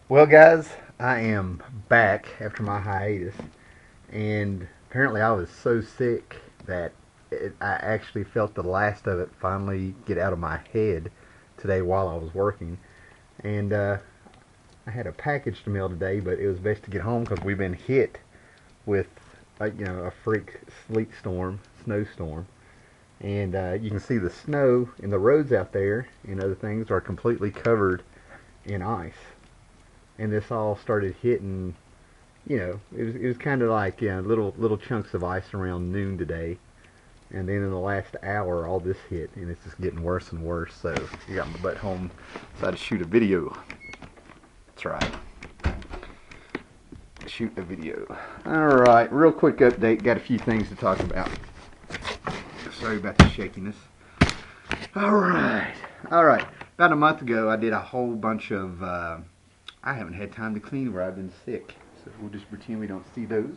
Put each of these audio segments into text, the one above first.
Well, guys, I am back after my hiatus, and apparently I was so sick that I actually felt the last of it finally get out of my head today while I was working. And I had a package to mail today, but it was best to get home because we've been hit with, a freak sleet storm, snowstorm. And you can see the snow in the roads out there and other things are completely covered in ice. And this all started hitting. It was kind of like little chunks of ice around noon today, and then in the last hour, all this hit, and it's just getting worse and worse. So I got my butt home, decided to shoot a video. That's right, shoot a video. All right, real quick update. Got a few things to talk about. Sorry about the shakiness. All right. About a month ago, I did a whole bunch of. I haven't had time to clean where I've been sick. So we'll just pretend we don't see those.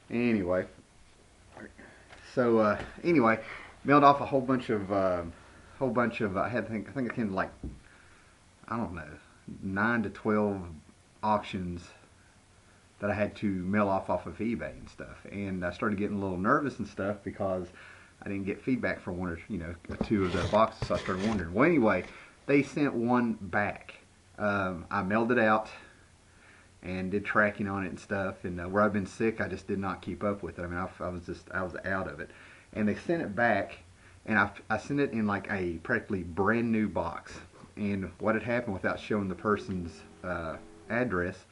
Anyway, anyway, mailed off a whole bunch of I think I came to like, I don't know, 9 to 12 auctions that I had to mail off of eBay and stuff, and I started getting a little nervous and stuff because I didn't get feedback for one or two of the boxes. So I started wondering. Well, anyway, they sent one back. I mailed it out and did tracking on it and stuff. And where I've been sick, I just did not keep up with it. I mean, I was out of it. And they sent it back, and I sent it in like a practically brand new box. And what had happened, without showing the person's address,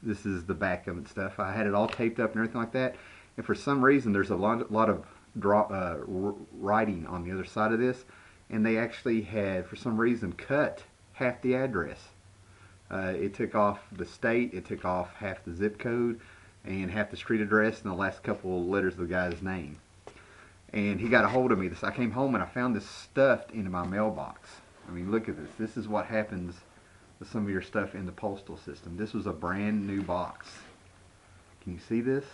this is the back of it stuff. I had it all taped up and everything like that. And for some reason, there's a lot of writing on the other side of this, and they actually had, for some reason, cut half the address. It took off the state, it took off half the zip code, and half the street address, and the last couple of letters of the guy's name. And he got a hold of me. I came home and I found this stuffed into my mailbox. I mean, look at this. This is what happens with some of your stuff in the postal system. This was a brand new box. Can you see this?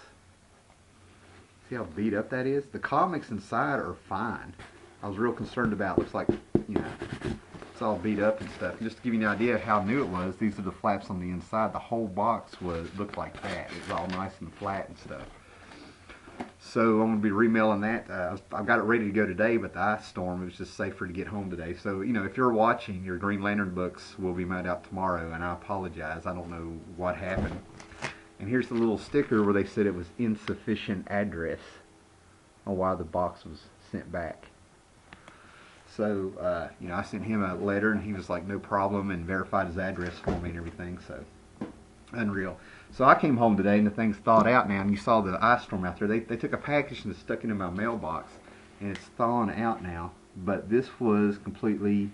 See how beat up that is? The comics inside are fine. I was real concerned about, looks like, it's all beat up and stuff. Just to give you an idea of how new it was, these are the flaps on the inside. The whole box looked like that. It was all nice and flat and stuff. So I'm going to be remailing that. I've got it ready to go today, but the ice storm, it was just safer to get home today. So, if you're watching, your Green Lantern books will be mailed out tomorrow, and I apologize. I don't know what happened. And here's the little sticker where they said it was insufficient address on why the box was sent back. So, I sent him a letter, and he was like, no problem, and verified his address for me and everything. So, unreal. So I came home today, and the thing's thawed out now, and you saw the ice storm out there. They took a package and stuck it in my mailbox, and it's thawing out now. But this was completely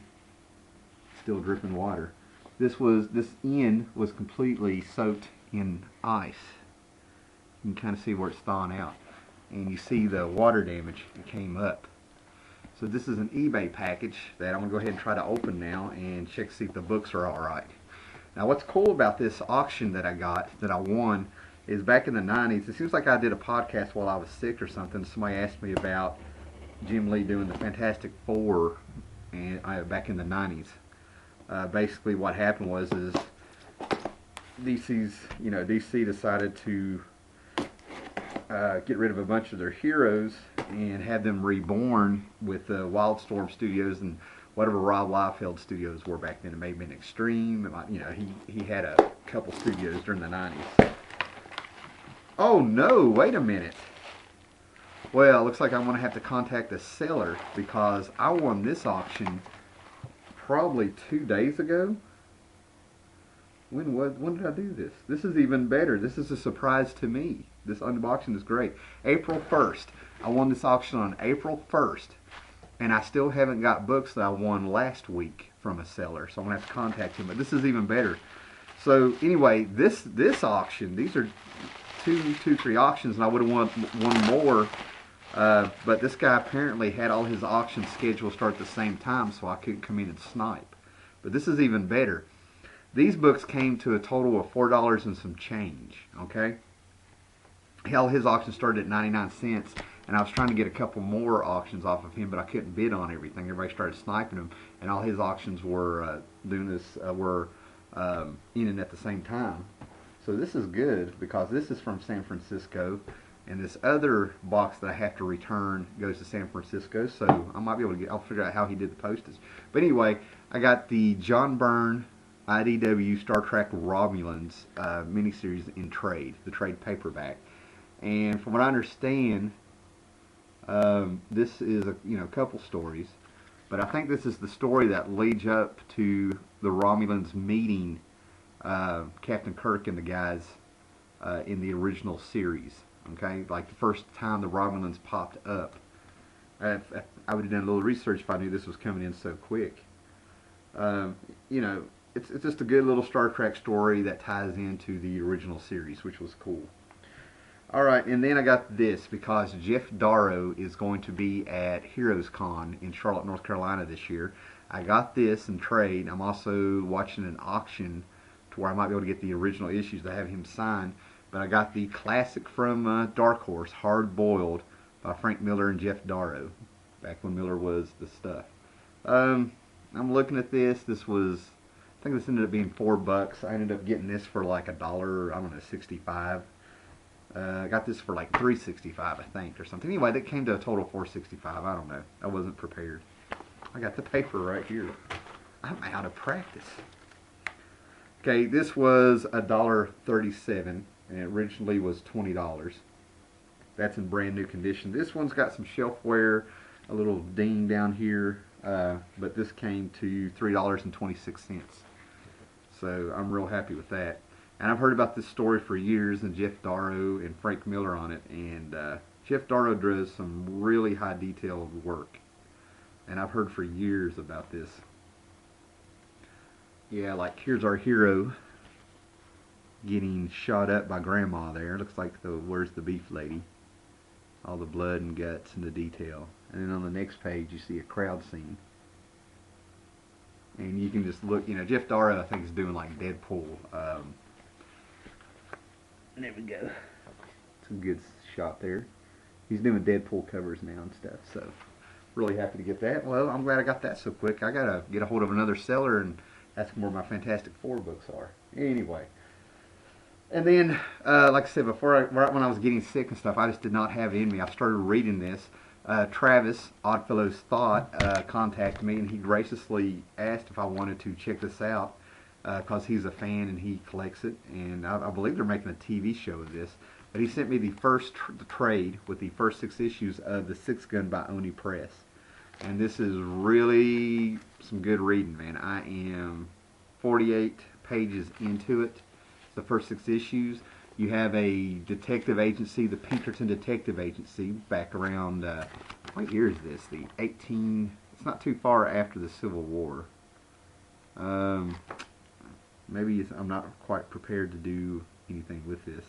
still dripping water. This end was completely soaked in ice. You can kind of see where it's thawing out, and you see the water damage that came up. So this is an eBay package that I'm going to go ahead and try to open now and check to see if the books are alright. Now what's cool about this auction that I won, is back in the 90s, it seems like I did a podcast while I was sick or something. Somebody asked me about Jim Lee doing the Fantastic Four back in the 90s. Basically what happened was DC decided to get rid of a bunch of their heroes and have them reborn with Wildstorm Studios and whatever Rob Liefeld studios were back then. It may have been Extreme. He had a couple studios during the 90s. Oh no, wait a minute. Well, it looks like I'm going to have to contact the seller because I won this auction probably 2 days ago. When did I do this? This is even better. This is a surprise to me. This unboxing is great. April 1st. I won this auction on April 1st. And I still haven't got books that I won last week from a seller. So I'm going to have to contact him. But this is even better. So anyway, this auction, these are two, 3 auctions. And I would have won one more. But this guy apparently had all his auctions scheduled start at the same time. So I couldn't come in and snipe. But this is even better. These books came to a total of $4 and some change, okay? Hell, his auction started at 99 cents, And I was trying to get a couple more auctions off of him, but I couldn't bid on everything. Everybody started sniping him, and all his auctions were doing this ending at the same time. So this is good because this is from San Francisco, and this other box that I have to return goes to San Francisco. So I might be able to I'll figure out how he did the postage. But anyway, I got the John Byrne IDW Star Trek Romulans miniseries in trade, the trade paperback. And from what I understand, this is a couple stories, but I think this is the story that leads up to the Romulans meeting Captain Kirk and the guys in the original series. Okay, like the first time the Romulans popped up. I would have done a little research if I knew this was coming in so quick. It's just a good little Star Trek story that ties into the original series, which was cool. Alright, and then I got this because Jeff Darrow is going to be at Heroes Con in Charlotte, North Carolina this year. I got this in trade. I'm also watching an auction to where I might be able to get the original issues to have him sign. But I got the classic from Dark Horse, Hard Boiled, by Frank Miller and Jeff Darrow, back when Miller was the stuff. I'm looking at this. I think this ended up being $4. I ended up getting this for like $1, I don't know, 65. I got this for like $3.65, I think, or something. Anyway, that came to a total of $4.65. I don't know. I wasn't prepared. I got the paper right here. I'm out of practice. Okay, this was $1.37, and it originally was $20. That's in brand new condition. This one's got some shelfware, a little ding down here, but this came to $3.26. So I'm real happy with that. And I've heard about this story for years, and Jeff Darrow and Frank Miller on it. And Jeff Darrow does some really high detailed work. And I've heard for years about this. Yeah, like here's our hero getting shot up by Grandma there. Looks like where's the beef lady? All the blood and guts and the detail. And then on the next page you see a crowd scene. And you can just look, Jeff Darrow I think is doing like Deadpool. There we go. Some good shot there. He's doing Deadpool covers now and stuff, so really happy to get that. Well, I'm glad I got that so quick. I gotta get a hold of another seller and ask where my Fantastic Four books are. Anyway. And then, like I said before, when I was getting sick and stuff, I just did not have it in me. I started reading this. Travis, Oddfellow's Thought, contacted me, and he graciously asked if I wanted to check this out because he's a fan and he collects it. And I believe they're making a TV show of this. But he sent me the first trade with the first 6 issues of The Sixth Gun by Oni Press. And this is really some good reading, man. I am 48 pages into it. The first 6 issues. You have a detective agency, the Pinkerton Detective Agency, back around, what year is this? It's not too far after the Civil War. Maybe I'm not quite prepared to do anything with this.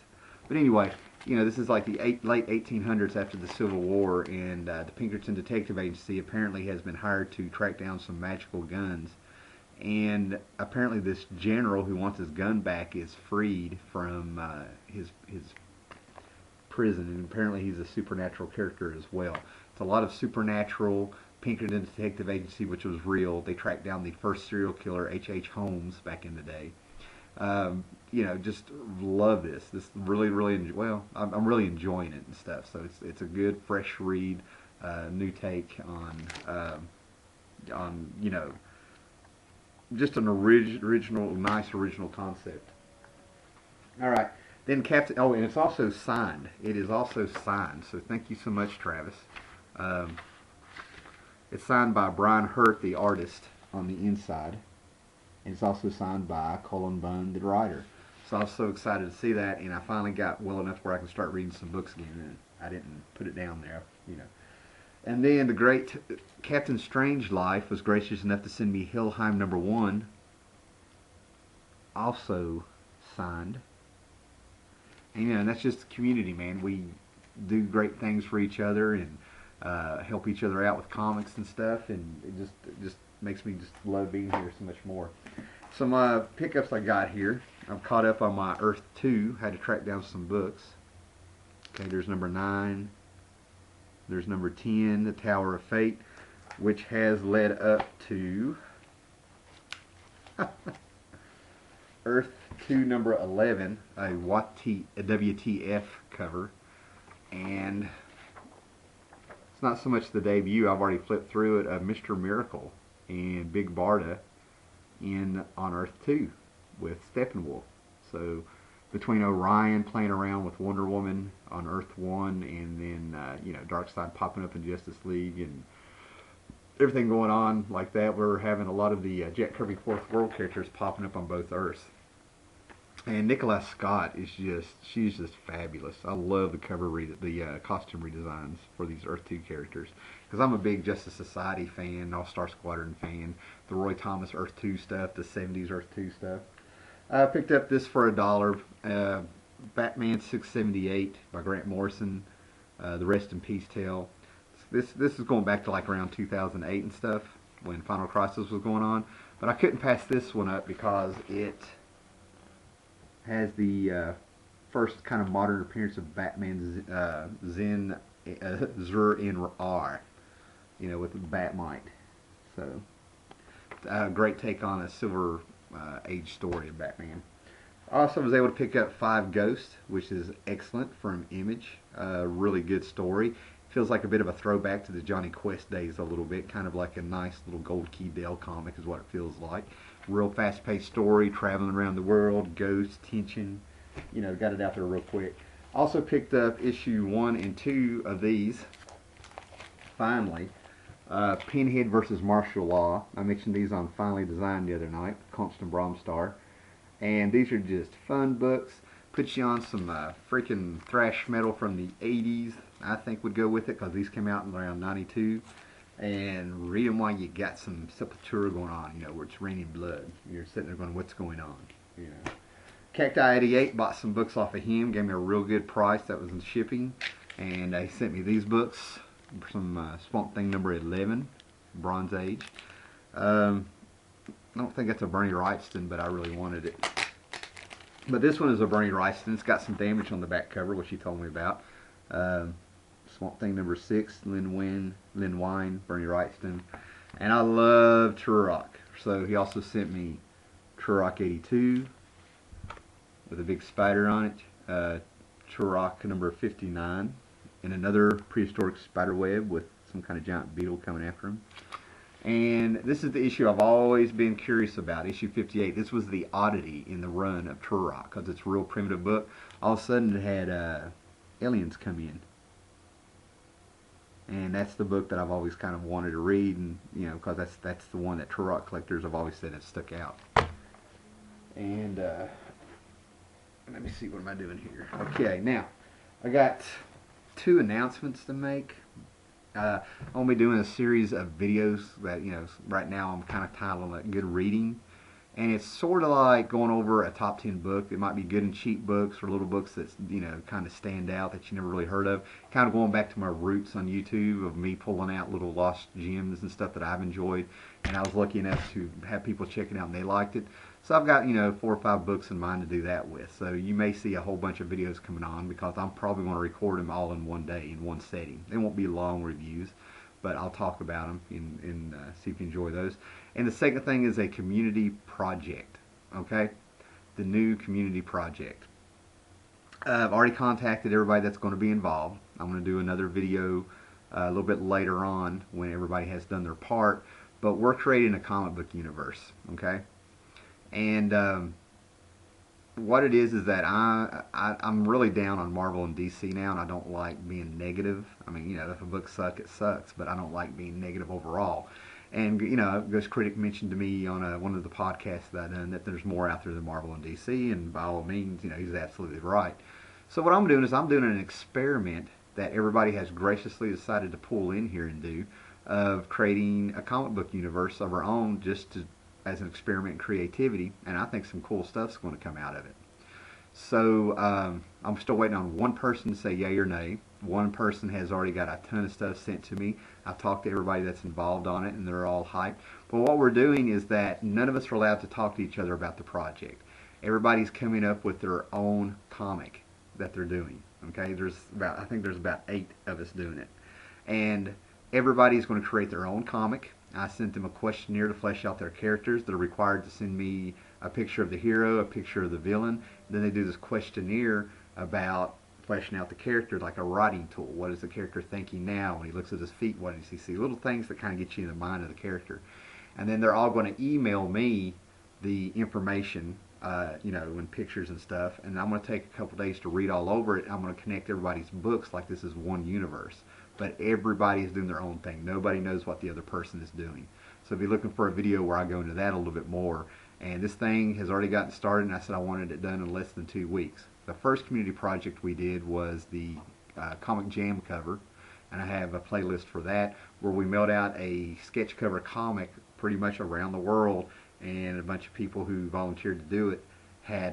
But anyway, this is like the late 1800s after the Civil War, and the Pinkerton Detective Agency apparently has been hired to track down some magical guns. And apparently this general who wants his gun back is freed from his prison, and apparently he's a supernatural character as well. It's a lot of supernatural. Pinkerton Detective Agency, which was real. They tracked down the first serial killer, H.H. Holmes, back in the day. Just love this. This really, I'm really enjoying it and stuff. So it's a good, fresh read, new take on just an nice original concept. All right, then Captain. Oh, and it's also signed. It is also signed. So thank you so much, Travis. It's signed by Brian Hurt, the artist, on the inside. And it's also signed by Cullen Bunn, the writer. So I was so excited to see that, and I finally got well enough where I can start reading some books again, and I didn't put it down there, And then the great Captain Strangelove was gracious enough to send me Helheim #1, also signed. And that's just the community, man. We do great things for each other and help each other out with comics and stuff, and it just makes me just love being here so much more. So my pickups I got here, I'm caught up on my Earth 2, had to track down some books. Okay, there's number 9, There's number 10, The Tower of Fate, which has led up to Earth 2 number 11, a WTF cover. And it's not so much the debut, I've already flipped through it, of Mr. Miracle and Big Barda on Earth 2 with Steppenwolf. So between Orion playing around with Wonder Woman on Earth 1 and then Darkseid popping up in Justice League and everything going on like that, we're having a lot of the Jack Kirby Fourth World characters popping up on both Earths. And Nicola Scott she's just fabulous. I love the costume redesigns for these Earth 2 characters, because I'm a big Justice Society fan, All-Star Squadron fan, the Roy Thomas Earth 2 stuff, the 70s Earth 2 stuff. I picked up this for $1, Batman 678 by Grant Morrison, the Rest in Peace tale. This is going back to like around 2008 and stuff, when Final Crisis was going on, but I couldn't pass this one up because it has the first kind of modern appearance of Batman Zur-En-Arrh, with Batmite. So, a great take on a Silver Age story of Batman. I also was able to pick up 5 Ghosts, which is excellent, from Image. Really good story. Feels like a bit of a throwback to the Johnny Quest days a little bit, kind of like a nice little Gold Key Dale comic is what it feels like. Real fast-paced story, traveling around the world, ghosts, tension, got it out there real quick. Also picked up issue 1 and 2 of these, finally. Pinhead versus Martial Law. I mentioned these on Finally Designed the other night, Constant Bromstar. And these are just fun books. Put you on some freaking thrash metal from the 80s, I think would go with it, because these came out in around 92. And read them while you got some Sepultura going on, where it's raining blood. You're sitting there going, what's going on? Cacti 88, bought some books off of him, gave me a real good price. That was in shipping. And he sent me these books, some Swamp Thing number 11, Bronze Age. I don't think that's a Bernie Wrightson, but I really wanted it. But this one is a Bernie Wrightson. It's got some damage on the back cover, which he told me about. Swamp Thing number 6, Lin Wine, Bernie Wrightson. And I love Turok. So he also sent me Turok 82 with a big spider on it. Turok number 59 and another prehistoric spider web with some kind of giant beetle coming after him. And this is the issue I've always been curious about, issue 58. This was the oddity in the run of Turok, because it's a real primitive book. All of a sudden it had aliens come in. And that's the book that I've always kind of wanted to read, and because that's the one that Turok collectors have always said has stuck out. And let me see, what am I doing here? Okay, now I got 2 announcements to make. I'm going to be doing a series of videos that, right now I'm kind of titling it Good Reading. And it's sort of like going over a top 10 book. It might be good and cheap books, or little books that, kind of stand out that you never really heard of. Kind of going back to my roots on YouTube of me pulling out little lost gems and stuff that I've enjoyed. And I was lucky enough to have people check it out and they liked it. So I've got, 4 or 5 books in mind to do that with. So you may see a whole bunch of videos coming on, because I'm probably going to record them all in one day, in one setting. They won't be long reviews, but I'll talk about them and see if you enjoy those. And the second thing is a community project, okay? The new community project. I've already contacted everybody that's going to be involved. I'm going to do another video a little bit later on when everybody has done their part. But we're creating a comic book universe, okay? And what it is that I'm really down on Marvel and DC now, and I don't like being negative. I mean, if a book sucks, it sucks, but I don't like being negative overall. And, this critic mentioned to me on one of the podcasts that I've done that there's more out there than Marvel and DC, and by all means, he's absolutely right. So what I'm doing is I'm doing an experiment that everybody has graciously decided to pull in here and do, of creating a comic book universe of our own, just as an experiment in creativity, and I think some cool stuff's going to come out of it. So I'm still waiting on one person to say yay or nay. One person has already got a ton of stuff sent to me. I've talked to everybody that's involved on it, and they're all hyped. But what we're doing is that none of us are allowed to talk to each other about the project. Everybody's coming up with their own comic that they're doing. Okay, I think there's about 8 of us doing it. And everybody's going to create their own comic. I sent them a questionnaire to flesh out their characters. They're required to send me a picture of the hero, a picture of the villain. Then they do this questionnaire about fleshing out the character, like a writing tool. What is the character thinking now? When he looks at his feet, what does he see? Little things that kind of get you in the mind of the character. And then they're all going to email me the information, and pictures and stuff. And I'm going to take a couple days to read all over it. I'm going to connect everybody's books like this is one universe. But everybody's doing their own thing. Nobody knows what the other person is doing. So if you're looking for a video where I go into that a little bit more, and this thing has already gotten started, and I said I wanted it done in less than 2 weeks. The first community project we did was the Comic Jam cover, and I have a playlist for that where we mailed out a sketch cover comic pretty much around the world, and a bunch of people who volunteered to do it had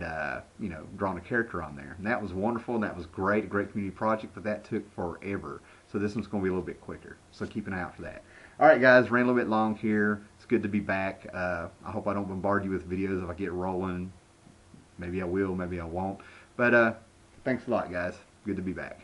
drawn a character on there. And that was wonderful, and that was great, a great community project, but that took forever. So this one's going to be a little bit quicker. So keep an eye out for that. Alright guys, ran a little bit long here. It's good to be back. I hope I don't bombard you with videos if I get rolling. Maybe I will, maybe I won't. But thanks a lot guys. Good to be back.